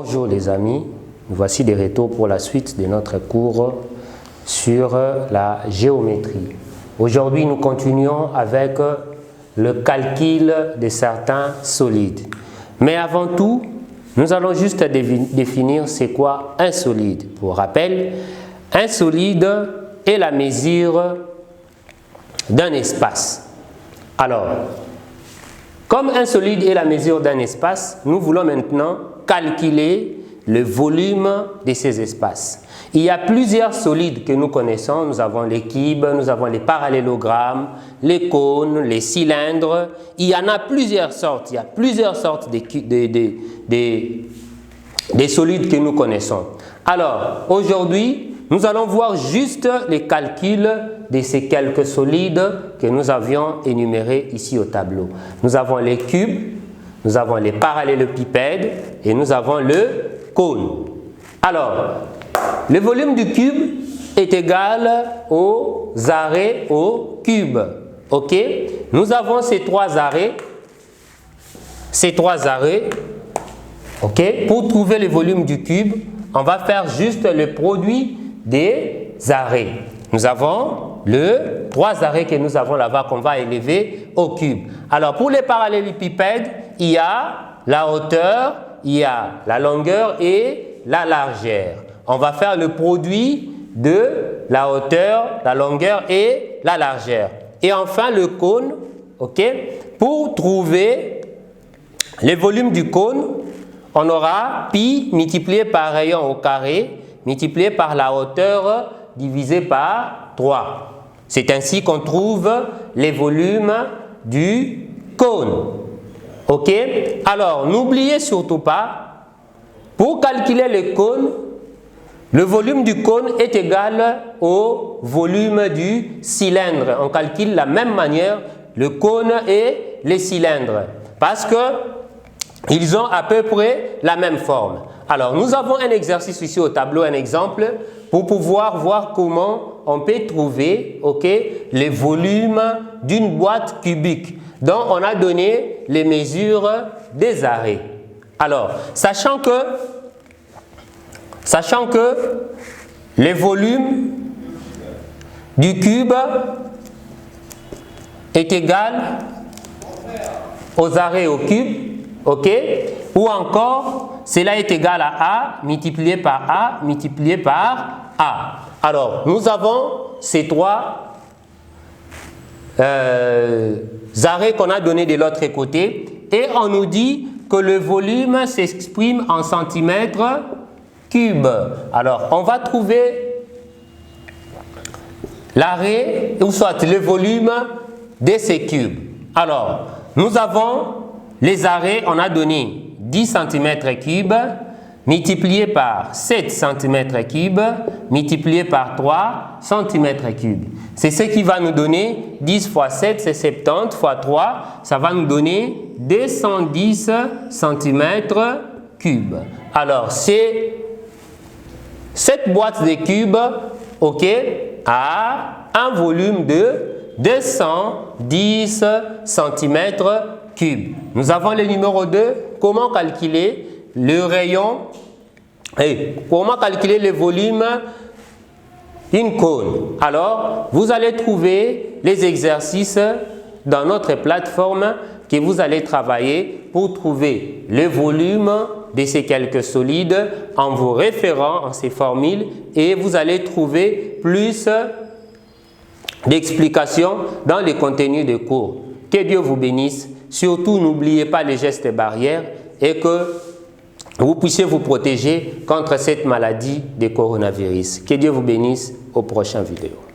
Bonjour les amis, nous voici de retour pour la suite de notre cours sur la géométrie. Aujourd'hui, nous continuons avec le calcul de certains solides. Mais avant tout, nous allons juste définir c'est quoi un solide. Pour rappel, un solide est la mesure d'un espace. Alors, comme un solide est la mesure d'un espace, nous voulons maintenant calculer le volume de ces espaces. Il y a plusieurs solides que nous connaissons. Nous avons les cubes, nous avons les parallélogrammes, les cônes, les cylindres. Il y en a plusieurs sortes. Il y a plusieurs sortes de solides que nous connaissons. Alors, aujourd'hui, nous allons voir juste les calculs de ces quelques solides que nous avions énumérés ici au tableau. Nous avons les cubes, nous avons les parallélépipèdes et nous avons le cône. Alors, le volume du cube est égal aux arrêts au cube. Ok? Nous avons ces trois arrêts. Ok? Pour trouver le volume du cube, on va faire juste le produit des arrêts. Nous avons les trois arrêts que nous avons là-bas qu'on va élever au cube. Alors, pour les parallélépipèdes, il y a la hauteur, il y a la longueur et la largeur. On va faire le produit de la hauteur, la longueur et la largeur. Et enfin, le cône, ok? Pour trouver le volume du cône, on aura pi multiplié par rayon au carré, multiplié par la hauteur divisé par 3. C'est ainsi qu'on trouve les volumes du cône. Ok? Alors, n'oubliez surtout pas, pour calculer le cône, le volume du cône est égal au volume du cylindre. On calcule de la même manière le cône et les cylindres parce qu'ils ont à peu près la même forme. Alors, nous avons un exercice ici au tableau, un exemple, pour pouvoir voir comment on peut trouver les volumes d'une boîte cubique dont on a donné les mesures des arrêts. Alors, sachant que le volume du cube est égal aux arrêts au cube, ok? Ou encore, cela est égal à A multiplié par A multiplié par A. Alors, nous avons ces trois arrêts qu'on a donnés de l'autre côté et on nous dit que le volume s'exprime en centimètres cubes. Alors, on va trouver l'arrêt ou soit le volume de ces cubes. Alors, nous avons les arrêts, on a donné 10 cm3 multiplié par 7 cm3 multiplié par 3 cm3. C'est ce qui va nous donner 10 fois 7, c'est 70 fois 3, ça va nous donner 210 cm3. Alors, c'est cette boîte de cubes, ok, a un volume de 210 cm3. Nous avons le numéro 2. Comment calculer le rayon et comment calculer le volume d'une cône? Alors, vous allez trouver les exercices dans notre plateforme que vous allez travailler pour trouver le volume de ces quelques solides en vous référant à ces formules et vous allez trouver plus d'explications dans les contenus de cours. Que Dieu vous bénisse. Surtout, n'oubliez pas les gestes barrières et que vous puissiez vous protéger contre cette maladie de coronavirus. Que Dieu vous bénisse. Aux prochaines vidéos.